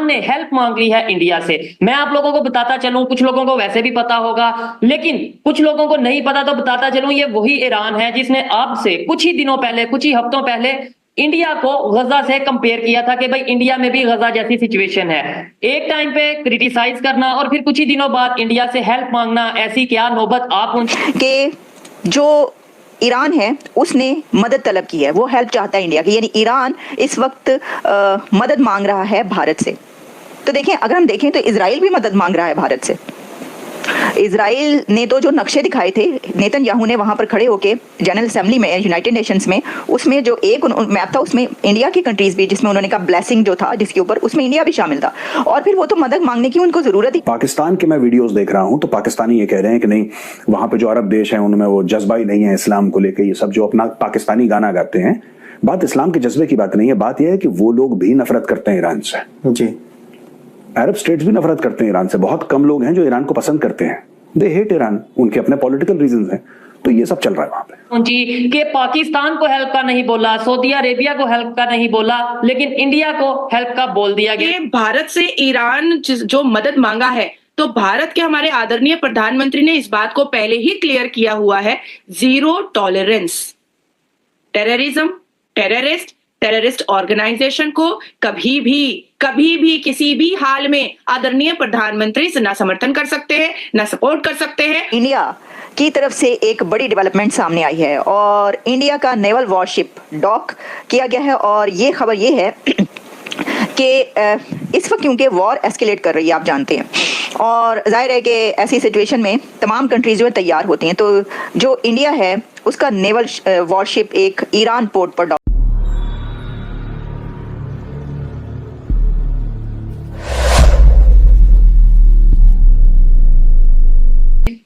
Iran ने help मांग ली है इंडिया से। मैं आप लोगों को बताता चलूं, कुछ लोगों को वैसे भी पता होगा, लेकिन कुछ लोगों को नहीं पता, तो बताता चलूं, ये वही ईरान है जिसने अब से कुछ ही दिनों पहले, कुछ ही हफ्तों पहले इंडिया को गजा से कंपेयर किया था कि भाई इंडिया में भी गजा जैसी सिचुएशन है। एक टाइम पे क्रिटिसाइज करना और फिर कुछ ही दिनों बाद इंडिया से हेल्प मांगना, ऐसी क्या नौबत आप के जो ईरान है उसने मदद तलब की है, वो हेल्प चाहता है इंडिया की, यानी ईरान इस वक्त मदद मांग रहा है भारत से। तो देखें, अगर हम देखें तो इजराइल भी मदद मांग रहा है भारत से। इजराइल ने तो जो नक्शे दिखाए थे नेतन्याहू ने वहां पर खड़े होके जनरल असेंबली में, यूनाइटेड नेशंस में, उसमें जो एक मैप था उसमें इंडिया की कंट्रीज भी, जिसमें उन्होंने कहा ब्लेसिंग जो था जिसके ऊपर, उसमें इंडिया भी शामिल था। और फिर वो तो मदद मांगने की उनको जरूरत ही। पाकिस्तान के मैं वीडियोस देख रहा हूं तो पाकिस्तानी ये कह रहे हैं कि नहीं, वहां पे जो अरब देश हैं उनमें वो जज्बा ही नहीं है इस्लाम को लेके। ये सब जो अपना पाकिस्तानी गाना गाते हैं, बात इस्लाम के जज्बे की बात नहीं है, बात यह है कि वो लोग भी नफरत करते हैं ईरान से। जी, अरब स्टेट्स भी नफरत करते हैं ईरान से। बहुत कम लोग हैं जो ईरान को पसंद करते हैं। दे हेट ईरान, उनके अपने पॉलिटिकल रीजंस हैं। तो ये सब चल रहा है वहां पे। जी, कि पाकिस्तान को हेल्प का नहीं बोला, सऊदी अरेबिया को हेल्प का नहीं बोला, लेकिन इंडिया को हेल्प का बोल दिया गया। भारत से ईरान जो मदद मांगा है, तो भारत के हमारे आदरणीय प्रधानमंत्री ने इस बात को पहले ही क्लियर किया हुआ है, zero tolerance. Terrorism, terrorist organisation को कभी भी किसी भी हाल में आदरणीय प्रधानमंत्री से ना समर्थन कर सकते हैं, ना सपोर्ट कर सकते हैं। इंडिया की तरफ से एक बड़ी डेवलपमेंट सामने आई है और इंडिया का नेवल वॉरशिप डॉक किया गया है। और ये खबर ये है कि इस वक्त क्योंकि वॉर एस्केलेट कर रही है, आप जानते हैं, और जाहिर है कि ऐसी सिचुएशन में तमाम कंट्रीज जो है तैयार होती हैं। तो जो इंडिया है उसका नेवल वॉरशिप एक ईरान पोर्ट पर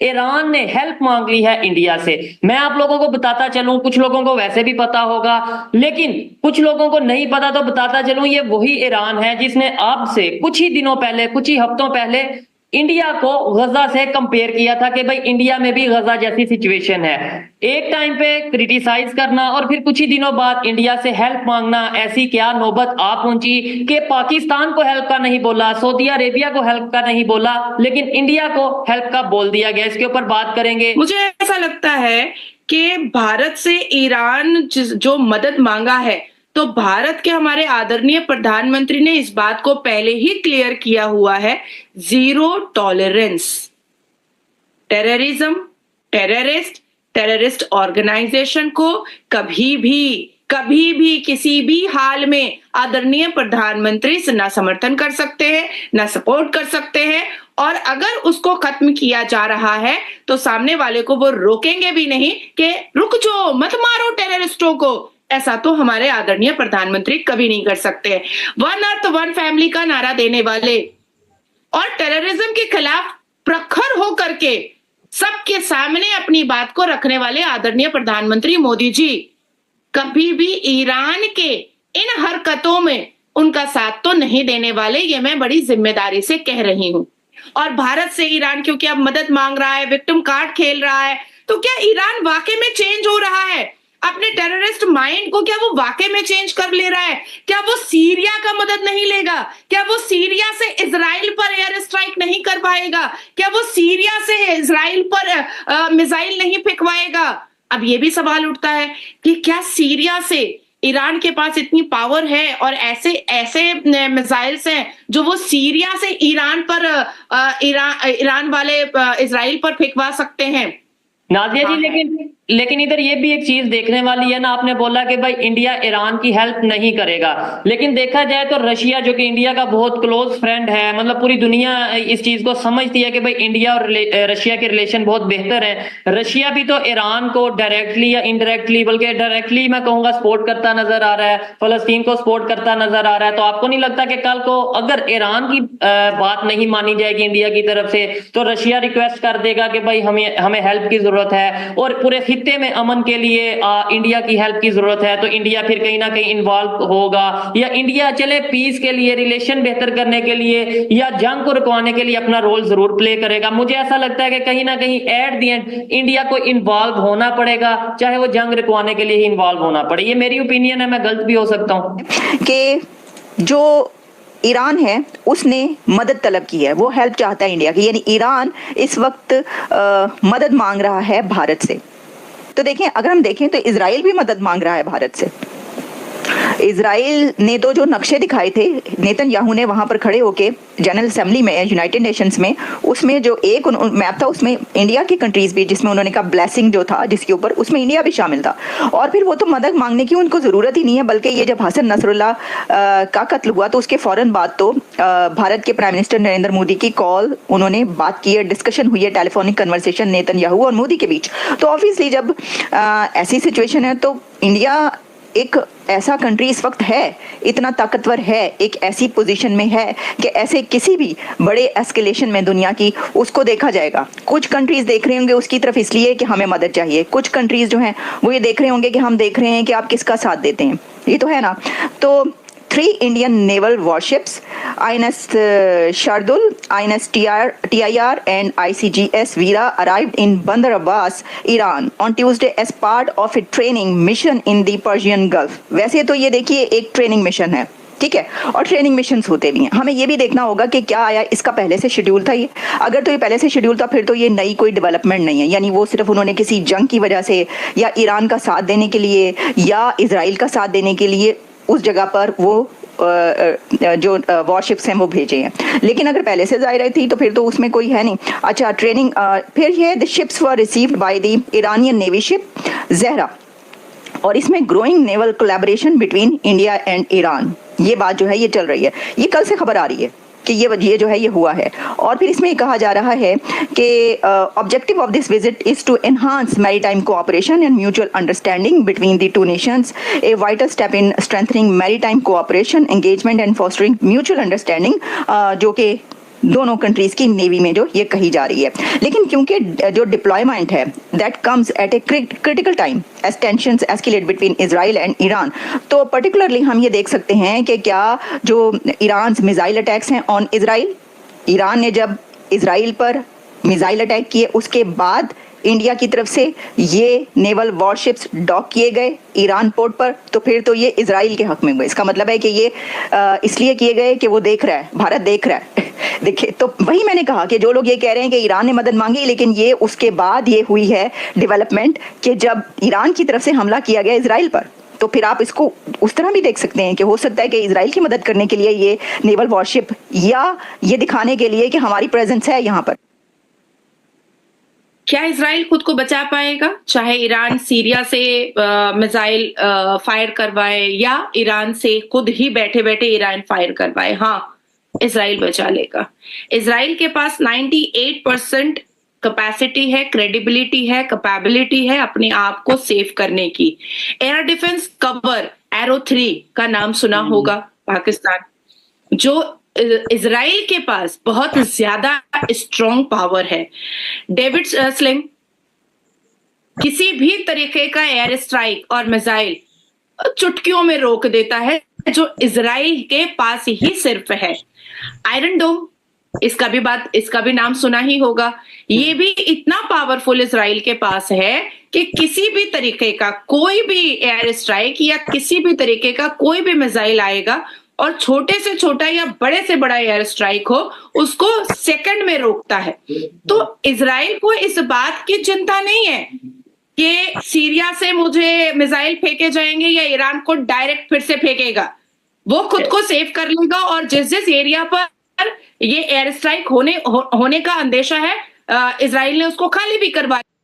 ईरान ने हेल्प मांग ली है इंडिया से। मैं आप लोगों को बताता चलूं, कुछ लोगों को वैसे भी पता होगा, लेकिन कुछ लोगों को नहीं पता, तो बताता चलूं, ये वही ईरान है जिसने अब से कुछ ही दिनों पहले, कुछ ही हफ्तों पहले इंडिया को गजा से कंपेयर किया था कि भाई इंडिया में भी गजा जैसी सिचुएशन है। एक टाइम पे क्रिटिसाइज करना और फिर कुछ ही दिनों बाद इंडिया से हेल्प मांगना, ऐसी क्या नौबत आ पहुंची कि पाकिस्तान को हेल्प का नहीं बोला, सऊदी अरेबिया को हेल्प का नहीं बोला, लेकिन इंडिया को हेल्प का बोल दिया गया। इसके ऊपर बात करेंगे। मुझे ऐसा लगता है कि भारत से ईरान जो मदद मांगा है, तो भारत के हमारे आदरणीय प्रधानमंत्री ने इस बात को पहले ही क्लियर किया हुआ है, zero tolerance. Terrorism, terrorist organisation को कभी भी किसी भी हाल में आदरणीय प्रधानमंत्री से ना समर्थन कर सकते हैं, ना सपोर्ट कर सकते हैं। और अगर उसको खत्म किया जा रहा है तो सामने वाले को वो रोकेंगे भी नहीं कि रुक जाओ, मत मारो टेररिस्टों को। ऐसा तो हमारे आदरणीय प्रधानमंत्री कभी नहीं कर सकते। वन अर्थ वन फैमिली का नारा देने वाले और टेररिज्म के खिलाफ प्रखर होकर के सबके सामने अपनी बात को रखने वाले आदरणीय प्रधानमंत्री मोदी जी कभी भी ईरान के इन हरकतों में उनका साथ तो नहीं देने वाले। ये मैं बड़ी जिम्मेदारी से कह रही हूं। और भारत से ईरान क्योंकि अब मदद मांग रहा है, विक्टिम कार्ड खेल रहा है, तो क्या ईरान वाकई में चेंज हो रहा है? अपने टेररिस्ट माइंड को क्या वो वाकई में चेंज कर ले रहा है? क्या वो सीरिया का मदद नहीं लेगा? क्या वो सीरिया से इजराइल पर एयर स्ट्राइक नहीं कर पाएगा? क्या वो सीरिया से इजराइल पर मिसाइल नहीं फेंकवाएगा? अब ये भी सवाल उठता है कि क्या सीरिया से ईरान के पास इतनी पावर है और ऐसे मिसाइल्स हैं जो वो सीरिया से ईरान पर ईरान वाले इजराइल पर फेंकवा सकते हैं? नादिया जी, लेकिन इधर ये भी एक चीज देखने वाली है ना। आपने बोला कि भाई इंडिया ईरान की हेल्प नहीं करेगा, लेकिन देखा जाए तो रशिया, जो कि इंडिया का बहुत क्लोज फ्रेंड है, मतलब पूरी दुनिया इस चीज को समझती है कि भाई इंडिया और रशिया के रिलेशन बहुत बेहतर है। रशिया भी तो ईरान को डायरेक्टली या इनडायरेक्टली, बल्कि डायरेक्टली मैं कहूंगा सपोर्ट करता नजर आ रहा है, फलस्तीन को सपोर्ट करता नजर आ रहा है। तो आपको नहीं लगता कि कल को अगर ईरान की बात नहीं मानी जाएगी इंडिया की तरफ से, तो रशिया रिक्वेस्ट कर देगा कि भाई हमें हेल्प की जरूरत है और पूरे खित्ते में अमन के लिए इंडिया की हेल्प की जरूरत है, तो इंडिया फिर कहीं ना कहीं इन्वॉल्व होगा, या इंडिया चले पीस के लिए, रिलेशन बेहतर करने के लिए, या जंग को रुकवाने के लिए अपना रोल जरूर प्ले करेगा। मुझे ऐसा लगता है कि कहीं ना कहीं एट द एंड इंडिया को इन्वॉल्व होना पड़ेगा, चाहे वो जंग रुकवाने के लिए ही इन्वॉल्व होना पड़े। ये मेरी ओपिनियन है, मैं गलत भी हो सकता हूं। कि जो ईरान है उसने मदद तलब की है, वो हेल्प चाहता है इंडिया की, यानी ईरान इस वक्त मदद मांग रहा है भारत से। तो देखें, अगर हम देखें तो इजराइल भी मदद मांग रहा है भारत से। इजराइल ने तो जो नक्शे दिखाए थे नेतन्याहू ने वहां पर खड़े होके जनरल असेंबली में, यूनाइटेड नेशंस में, उसमें जो एक मैप था उसमें इंडिया की कंट्रीज भी, जिसमें उन्होंने कहा ब्लेसिंग जो था जिसके ऊपर, उसमें इंडिया भी शामिल था। और फिर वो तो मदद मांगने की उनको जरूरत ही नहीं है, बल्कि ये जब हसन नसरुल्लाह का कत्ल हुआ तो उसके फौरन बाद तो भारत के प्राइम मिनिस्टर नरेंद्र मोदी की कॉल, उन्होंने बात की है, डिस्कशन हुई है, टेलीफोनिक कन्वर्सेशन नेतन्याहू और मोदी के बीच। तो ऑब्वियसली जब ऐसी सिचुएशन है तो इंडिया एक ऐसा कंट्री इस वक्त है, इतना ताकतवर है, एक ऐसी पोजीशन में है कि ऐसे किसी भी बड़े एस्केलेशन में दुनिया की उसको देखा जाएगा। कुछ कंट्रीज देख रहे होंगे उसकी तरफ इसलिए कि हमें मदद चाहिए, कुछ कंट्रीज जो हैं वो ये देख रहे होंगे कि हम देख रहे हैं कि आप किसका साथ देते हैं, ये तो है ना। तो 3 Indian naval warships, INS Shardul, INS TIR and ICGS Veera arrived in Bandar Abbas, Iran on Tuesday as part of a training mission in the Persian Gulf। वैसे तो ये देखिए एक ट्रेनिंग मिशन है, ठीक है, और ट्रेनिंग मिशंस होते भी हैं। हमें ये भी देखना होगा कि क्या आया, इसका पहले से शेड्यूल था ये। अगर तो ये पहले से शेड्यूल था फिर तो ये नई कोई डेवलपमेंट नहीं है, यानी वो सिर्फ उन्होंने किसी जंग की वजह से या ईरान का साथ देने के लिए या इजराइल का साथ देने के लिए उस जगह पर वो जो वॉरशिप्स हैं वो भेजे हैं। लेकिन अगर पहले से जाहिर थी तो फिर तो उसमें कोई है नहीं। अच्छा, ट्रेनिंग फिर ये the ships were received by the Iranian navy ship Zahra, और इसमें growing naval collaboration between India and Iran, ये बात जो है ये चल रही है, ये कल से खबर आ रही है कि ये जो है ये हुआ है। और फिर इसमें कहा जा रहा है कि objective of this visit is to enhance maritime cooperation and mutual understanding between the two nations, a vital step in strengthening maritime cooperation, engagement and fostering mutual understanding, जो कि दोनों कंट्रीज की नेवी में जो ये कही जा रही है। लेकिन क्योंकि जो डिप्लॉयमेंट है that comes at a critical time as tensions escalate between Israel and Iran, तो पर्टिकुलरली हम ये देख सकते हैं कि क्या जो ईरान मिसाइल अटैक्स हैं ऑन इजराइल, ईरान ने जब इजराइल पर मिसाइल अटैक किए उसके बाद इंडिया की तरफ से ये नेवल वॉरशिप्स डॉक किए गए ईरान पोर्ट पर, तो फिर तो ये इजराइल के हक में हुए। इसका मतलब है कि ये इसलिए किए गए कि वो देख रहा है, भारत देख रहा है। देखिए, तो वही मैंने कहा कि जो लोग ये कह रहे हैं कि ईरान ने मदद मांगी, लेकिन ये उसके बाद ये हुई है डेवलपमेंट कि जब ईरान की तरफ से हमला किया गया इजराइल पर, तो फिर आप इसको उस तरह भी देख सकते हैं कि हो सकता है कि इजराइल की मदद करने के लिए ये नेवल वॉरशिप, या ये दिखाने के लिए कि हमारी प्रेजेंस है यहाँ पर। क्या इजराइल खुद को बचा पाएगा, चाहे ईरान सीरिया से मिसाइल फायर करवाए या ईरान से खुद ही बैठे बैठे ईरान फायर करवाए? हाँ, इजराइल बचा लेगा। इजराइल के पास 98% कैपेसिटी है, क्रेडिबिलिटी है, कैपेबिलिटी है अपने आप को सेव करने की। एयर डिफेंस कवर एरो 3 का नाम सुना होगा पाकिस्तान, जो इजराइल के पास बहुत ज्यादा स्ट्रॉन्ग पावर है। डेविड स्लिंग किसी भी तरीके का एयर स्ट्राइक और मिसाइल चुटकियों में रोक देता है, जो इजराइल के पास ही सिर्फ है। आयरन डोम, इसका भी नाम सुना ही होगा। ये भी इतना पावरफुल इजराइल के पास है कि किसी भी तरीके का कोई भी एयर स्ट्राइक या किसी भी तरीके का कोई भी मिसाइल आएगा और छोटे से छोटा या बड़े से बड़ा एयर स्ट्राइक हो, उसको सेकंड में रोकता है। तो इजराइल को इस बात की चिंता नहीं है कि सीरिया से मुझे मिसाइल फेंके जाएंगे या ईरान को डायरेक्ट फिर से फेंकेगा। वो खुद को सेव कर लेगा, और जिस एरिया पर ये एयर स्ट्राइक होने का अंदेशा है, इजराइल ने उसको खाली भी करवा